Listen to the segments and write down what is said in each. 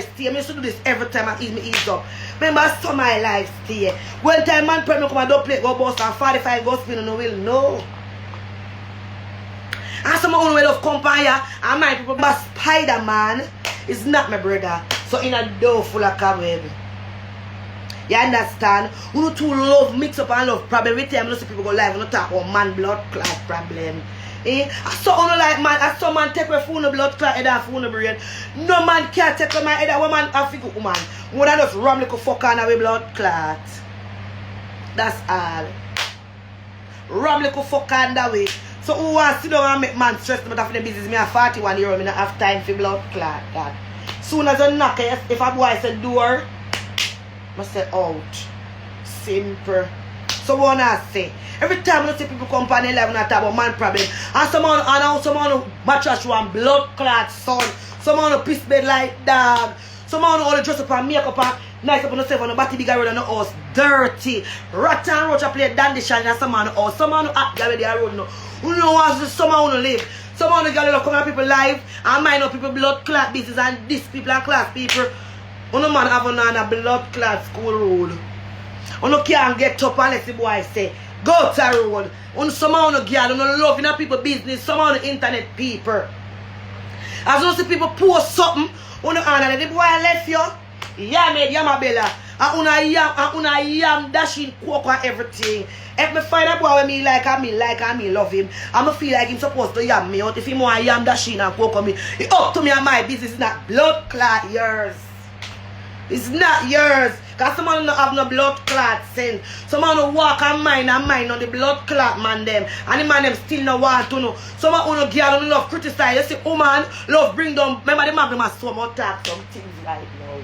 stay. I used to do this every time I ease up. Remember, I saw my life stay. When time man pray me come and don't play go bust and 45 go spin on the wheel. No. And some of will of company and my people, but Spider-Man is not my brother. So in a door full of cobweb. You understand? We don't too love mix up and love problem. Every time you see people go live, we don't talk about man blood clot problem. I saw like man, I saw man take my phone blood clot head and phone brain. No man can take my head, one man a figure woman. One of just ram like a fuck on with blood clot. That's all. Ram like a fuck on that way. So who wants to sit down and make man stress about after the business? Me a 41 year old, me not have time for blood clot. God. Soon as you knock, if a boy say door, I say out. Simple. So what I say? Every time I see people come on the live and talk about man problem, and someone mattress one blood clot son, someone piss bed like dog, someone only dress up and make up and nice up on yourself on the body bigger road on the house, dirty, rat and roach play dandy shine and someone house, someone act where they are road now. Who know what someone who live? Someone who got come on people live and mind up people blood clot business and this people and class people. No man have on a blood clot school road. You can't get up unless the boy say go to the road. You somehow no girl, you no love in people business, somehow no internet people. As you see people post something, you no honor the boy left you. Yeah, made Yamabella. And una yam dashing coke and everything. If me find a boy with me like and me love him, I'ma feel like him supposed to yam me out. If he more yam dashing and coke on me, it up to me and my business is not blood clot yours. It's not yours. Because someone don't have no blood clot sense. Someone don't walk and mind on the blood clot man them. And the man them still no want to know. Someone who no girl who love criticize. You see woman love bring down. Remember the man them so much talk some things right now.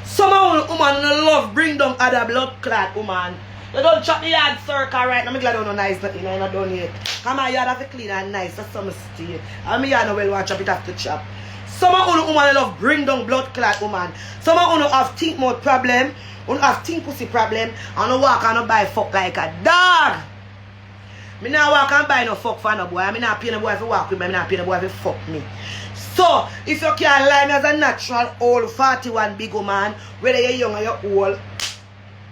Someone who woman who love bring down other blood clot woman. You don't chop the yard circle right. I'm glad you don't nice nothing. I'm not done yet. Come on, yard have to clean and nice. That's some stay. And me yard no well want chop it have to chop. Some of you woman love bring down blood clot woman. Some of you have think more problem, you have think pussy problem, and you walk and you buy fuck like a dog. Me not walk and buy no fuck for no boy. I not pay no boy if walk with me. I not pay no boy if fuck me. So if you can't lie me as a natural old 41 big woman, whether you're young or you're old,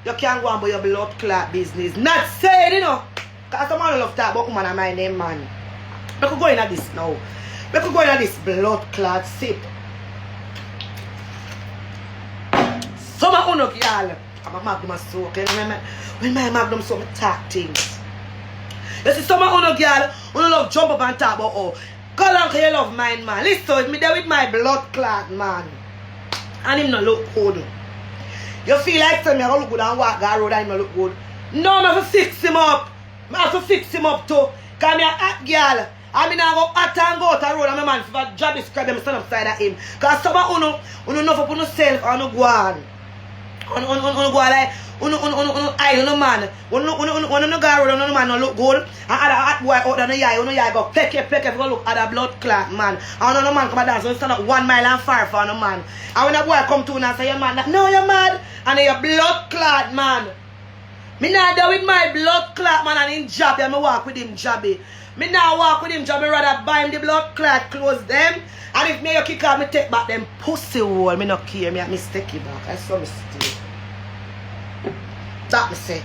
you can't go on with your blood clot business. Not saying, you know, because someone love talk about woman and my name man. I could go into this now. We could go into this blood clot sip. Some of you girl, I'm a magnum so okay. When my magnum so I talk things. You see some of you girl who love jump up and talk about oh, call on you love mine man. Listen with me there with my blood clot man. And him not look good. You feel like some me I look good and walk that road and him not look good. No, I have to fix him up. I have to fix him up too. Cause me a hot girl. I mean, I go out and go to the road and my man for job is crab them stand upside of him. Because some of you know for yourself and you go on. You go like, you eye on the man. You go around on the man and look good. And other hot boy out there on the eye go peck if you go look at the blood clot man. And the man come and dance, you stand up 1 mile and far from the man. And when the boy come to you and say, you're mad, no you're mad. And you're blood clot man. Me not there with my blood clot man and in job, and me walk with him jobby. Me now walk with him job, me rather buy him the blood clot clothes them. And if me you kick out, me take back them pussy hole. Me not care, me take it back. I saw me steal. That me say.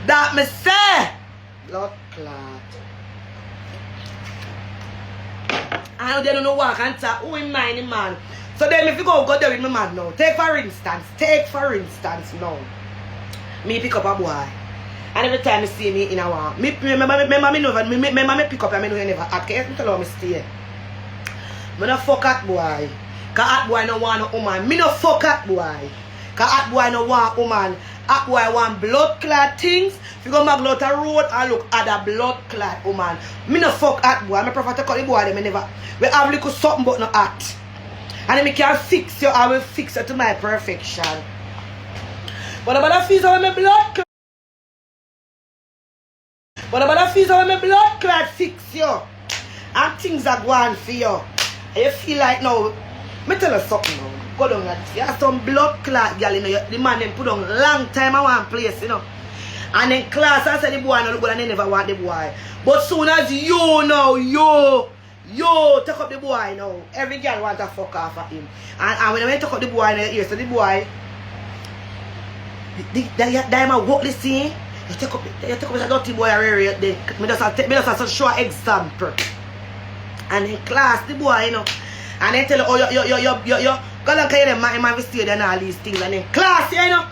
That me say. Blood clot. And they don't know walk and talk. Who in mind him man? So then if you go there with my man now. Take for instance now. Me pick up a boy. And every time I see me in a one, me remember me pick up and me know you never ask. Can you tell me stay? Me no fuck at boy. Cause at boy no want no woman. Me no fuck at boy. Cause at boy no want woman. At boy want blood clot things. If you go back out the road and look at a blood clot woman. Me no fuck at boy. Me prefer to call the boy them never. We have little something but no act. And if me can fix you, I will fix it to my perfection. But about the fees of my blood clot. But about the fees of my blood clot fix you. And things are going for you. And you feel like now, me tell you something now. Go down like this. You have some blood clot girl, you know, the man them put on long time at one place, you know. And then class I said the boy no look good and they never want the boy. But soon as you know, Yo, take up the boy now. Every girl want to fuck off of him. And when I take up the boy in the ear, so the boy, Dyema walk the scene. You take up a dirty boy area. Then me just show an example. And in class, the boy, you know, and they tell you, oh, yo, go and carry them mind my stay and all these things. And in class, you know,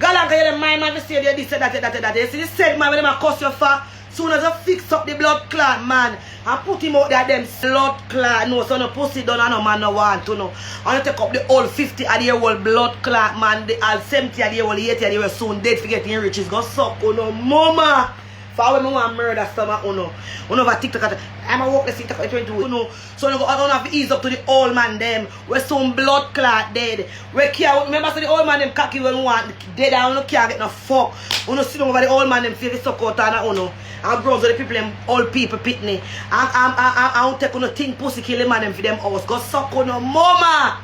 go and carry them mind my stay, this, that. You see, this said, man, when they cuss you for, soon as you fix up the blood clot, man, and put him out there, them blood clot, no, so no pussy done, and no man no want to know. And you take up the old 50-year-old blood clot, man, the old 70-year-old, 80-year-old, soon dead for getting rich, is gonna suck, oh no, mama. For when I want to murder some, uno over TikTok, I'm a walk the TikTok 22, so I don't have to ease up to the old man them, where some blood clot dead. Where care, remember so the old man them cocky when we want dead, and can't get no fuck. Sit down over the old man them feel the suck out and browse the people them old people pitney. I don't take no thing pussy kill the man them for them house. Go suck mama.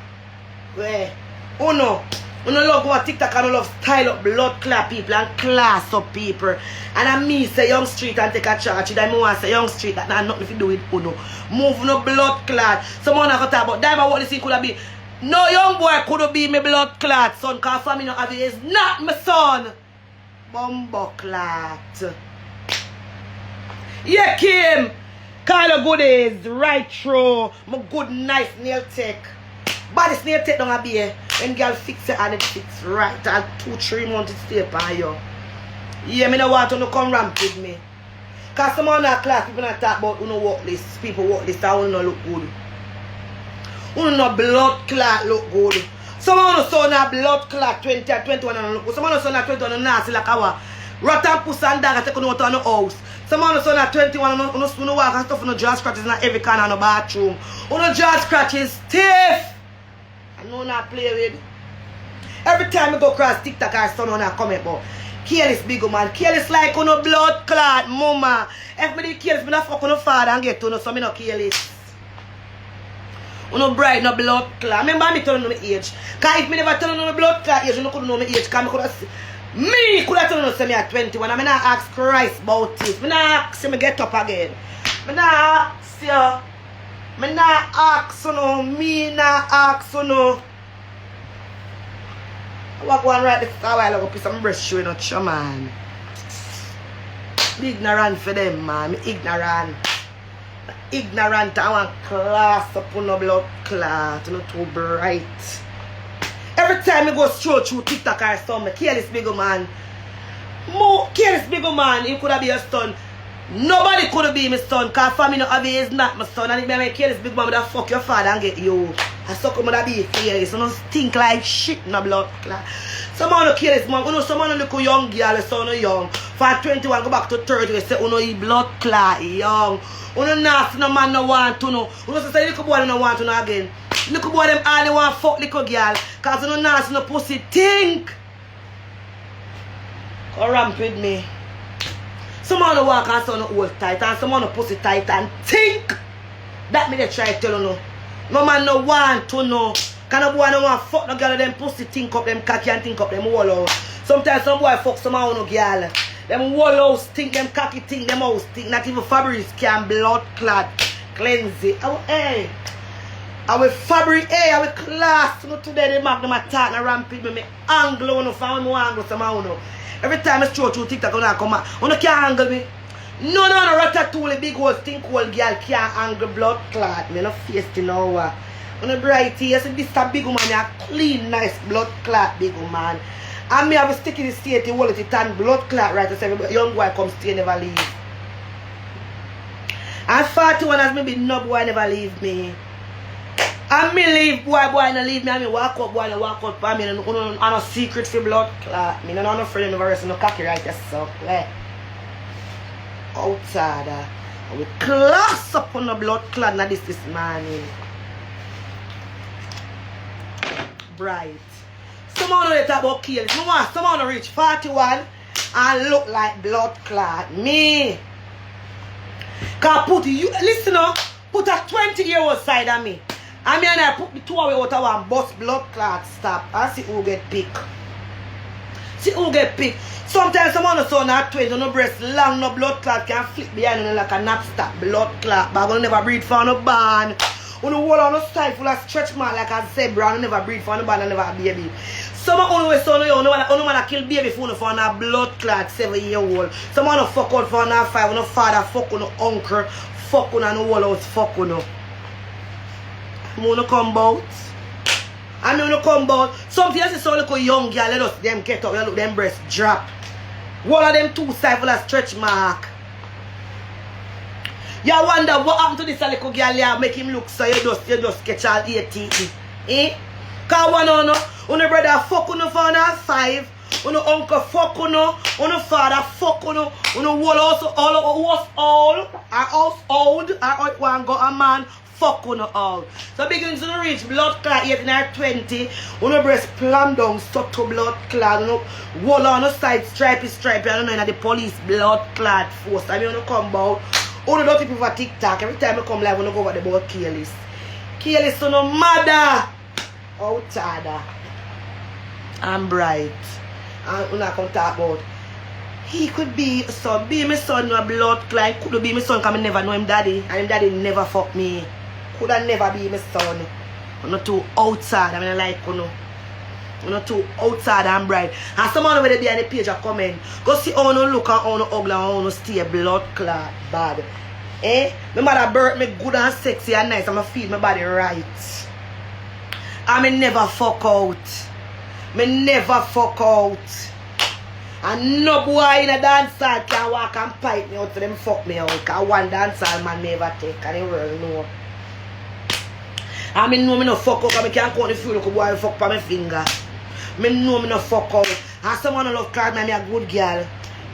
Where? I love go on TikTok and I love style up blood clot people and class up people. And I me say young street and take a charge. Then I want to say young street that has nothing to do with Uno. Move no blood clot. Someone I got talk about Dyema what this thing could have been. No young boy could be my blood clot son, because family no have it is not my son. Bumbo clot. Yeah, Kim. Kind of good is right through. My good nice nail tech. Body nail tech don't be here. When girl fix it and it fix right, and 2-3 months it stay upon you. Yeah, me no want to come ramp with me. Because some of our class people not talk about walk list. People walk list and no look good. No blood clot look good. Some of us son a blood clot 20 or 21 and look good. Some of us son a 21 and nasty like our rotten pussy and dog take out on the house. Some of us son a 21 and no walk and stuff no jaw scratches in every corner of the bathroom. Jaw scratches stiff. I know not play with. Every time I go across TikTok or someone I comment about careless big man. Careless like no blood clot, mama. If me careless, me not fuck no father and get to no, so me no careless. No bright, no blood clot. Remember me telling you my age. Because if me never tell you my blood clot age, you no could know my age. Because me could have told you say me at 21. I me not ask Christ about it. Me not ask you me get up again. Me not ask you. Me not ask you no. Me not ask you no. I walk one right a while ago, put some breast showing out your man. Be ignorant for them, man. Me ignorant. Ignorant, I want class up on no blood clot, not too bright. Every time I go stroll through TikTok or something, careless big man. Careless big man, he could have been a son. Nobody could be my son, because family no have is not my son. And if I careless big man, would have fuck your father and get you. I suck him would be careless. So don't stink like shit no blood clot. Someone no careless man, someone look young girl, so no young. For 21 go back to 30, we say he blood clot young. Nasty no man no want to know. Say little boy no want to know again. Little boy them all they want fuck little girl. Cause nasty no pussy think. Come ramp with me. Someone no walk and some hold tight and someone no pussy tight and think. That me they try to tell you no. No man no want to know. Cause no boy no want fuck no girl them pussy think up them cocky and think up them wall out. Sometimes some boy fuck some no girl. Them wall house think, them cocky think, them house think. Not even fabrics can blood clot cleanse it. Hey. I will fabric, hey, I will class. No today they make them attack and ramp with me angle no for me angle some no. Every time I stroll through TikTok I come out. You can't angle me. No, ratatouille big old stink old girl can't angle blood clot. Me no face to know what. On the bright here, so this a big woman, a clean, nice blood clot big woman. And me have a stick in the state to hold it and blood clot right to say young boy come stay never leave. And 41 as me be no boy never leave me. And me leave boy no leave me and me walk up boy no walk up for me and no secret for blood clot. Me no friend never rest no cocky right yourself. Outside I will class up on the blood clot now this morning. Bright. Someone know talk about kills. Someone reach 41 and look like blood clot. Me. Cause put you listen up, put a 20-year-old side of me. And me and I put the two away out of one bust blood clot stop and see who get pick. See who get picked. Sometimes someone on son at 20, no breast long, no blood clot can flip behind you like a knapsack blood clot. But I will never breathe for no barn. On the wall on the side full of stretch mark like a zebra, I never breathe for no barn and never a baby. Someone on the son, no man kill baby for a blood clot 7-year-old. Someone no fuck out for a 5, no father, fuck on no uncle, fuck on no wall out, fuck on no. I wanna come out. I mean, when come out, something else is so little young girl, let us them get up, you look them breasts drop. One of them 2 sides full of stretch mark. You wonder what happened to this little girl here, make him look so you just catch all 18. Eh? Cause one brother fuck on for 5, one uncle fuck on father fuck on whole house all, our household, our one go a man. Fuck on all. So begins to reach blood clot 18 or 20. When breast plan down, stuck to blood clot. Wall on the side, stripey. I don't know, the police blood clot force. I mean, when you come out, all the people for TikTok. Every time I come live, when I go over the board, careless. Careless, so no matter. Outsider. I'm bright. And when I come talk about, he could be son, be my son, no blood clot. Could be my son, because I never know him daddy. And him daddy never fuck me. Could never be my son. I'm not too outside. I mean, I like you. I'm not too outside and bright. And someone over there behind the page of comment. Go see how you look and how you ugly and how you stay blood clot bad. Eh? My mother birth me good and sexy and nice. I'm feel my body right. I mean, never fuck out. Me never fuck out. And no boy in a dance hall can walk and pipe me out for them fuck me out. Because one dance hall man never take. And the world know. I mean, know me no fuck out, because I can't count the few little boy fuck on my finger. Me know me no fuck out. And someone who love call me a good girl.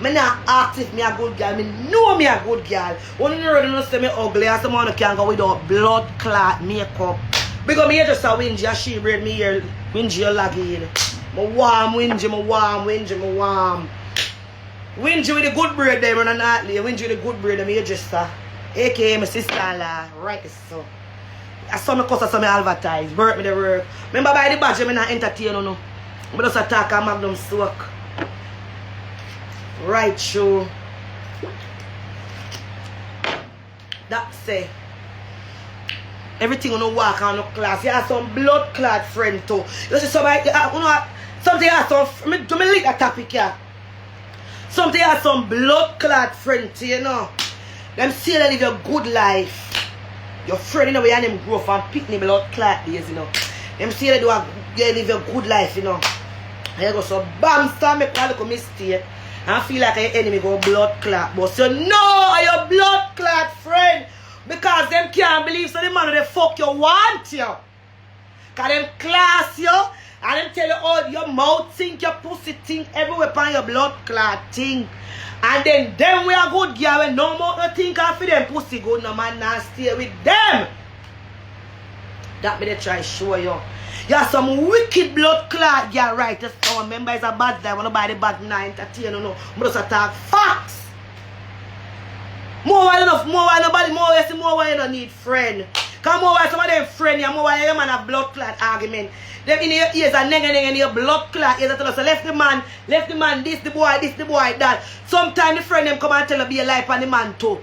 Me not ask if me a good girl. Me know me a good girl. When you already know say me ugly, and someone who can't go without blood clot makeup. Because me just a wingy, and she braid me here, wingy or laggy. Me warm wingy, me warm. Wingy with the good braid there, and not lay. Wingy with the good braid, me just a.k.a. my sister-in-law. Right, so. I saw me cuss, I saw me advertise. Work me the work. Remember by the badge, I not entertain you know. I just attack a magnum soak. Right show. That's say. Everything on the walk on the class. You have some blood clot friend too. You see somebody, something has some, me lick that topic here. Something has some blood clot friend too, you know. Them say they live a good life. Your friend, you know, and them grow from picnic blood clot days, you know. Them say they live a good life, you know. And you go so bam, start make a little mistake. And feel like your enemy go blood clot. But so no, your blood clot friend. Because them can't believe so the man they fuck you want you. Because them class you. And them tell you all your mouth think, your pussy think, everywhere upon your blood clot think. And then them we are good girl when no more no think of them pussy good, no man not stay with them. That me they try show you. You have some wicked blood clot girl right. Just remember it's a bad guy, when nobody bad now entertain you know. But just attack facts. More while enough, more while nobody, more while you see more while you don't need friend. Cause more while some of them friend you, more while you man have blood clot argument. Them in your ears and nigga in your blood clot ears tell us, so left the man, this the boy, that. Sometimes the friend them come and tell you be a life on the man too.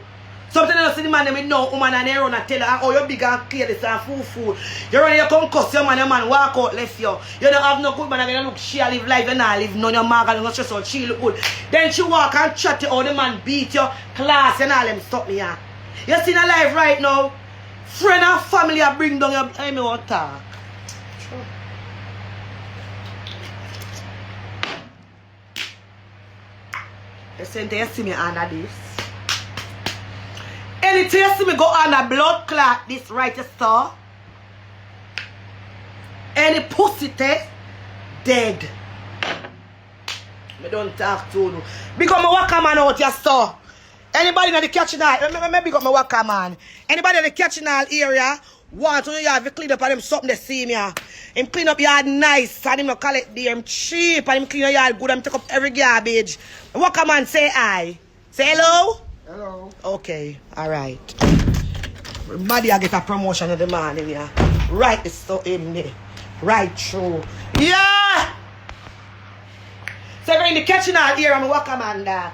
Sometimes you see the man them with no woman and they run and tell you, oh you big and clear this and fool. You run you come cuss your man walk out left you. You don't have no good man and you look she live life and not live none your mark and you stress out she look good. Then she walk and chat you how the man beat you, class and all them stuff me here. You see in a life right now, friend and family are bring down your I mean what talk. You see me under this. Anything you see me go on a blood clot this right you saw. Any pussy test dead. Me don't talk to you. Because my worker man out you saw. Anybody in the kitchen hall, maybe got my worker man. Anybody in the kitchen hall area want to have you clean up and them something they see me. Him clean up yard nice and him no call it there. Him cheap and him clean your yard good and take up every garbage. Worker man say hi. Say hello? Hello. Okay, alright. Everybody I get a promotion in the morning here. Right is so in there. Right through. Yeah! So if you're in the kitchen out here, I'm a worker man that.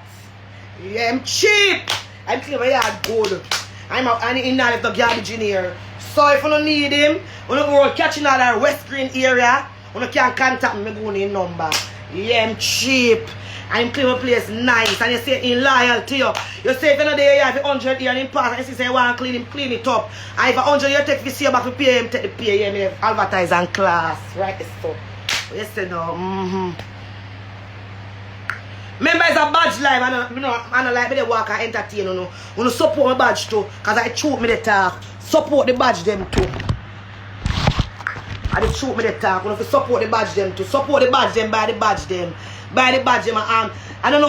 Yeah, I'm cheap. I'm clean my yard good. I'm in the garbage in here. So if you don't need him, you don't go catching out our West Green area, you can contact me, go in number. Yeah, I'm cheap. I'm clean my place nice. And you say in loyal to you. You say if you're not there, you have 100 here and in pass, and you say you want to clean him, clean it up. And if 100 you take to see you back to pay him, take the pay him, advertise and class. Right, so. Yes, no. Remember, it's a badge live, and I don't like me to walk and entertain, you know. You support my badge too, because I shoot me the talk. Support the badge them too. I just shoot me the talk. You know, support the badge them too. Support the badge them, buy the badge them. Buy the badge them, I don't know.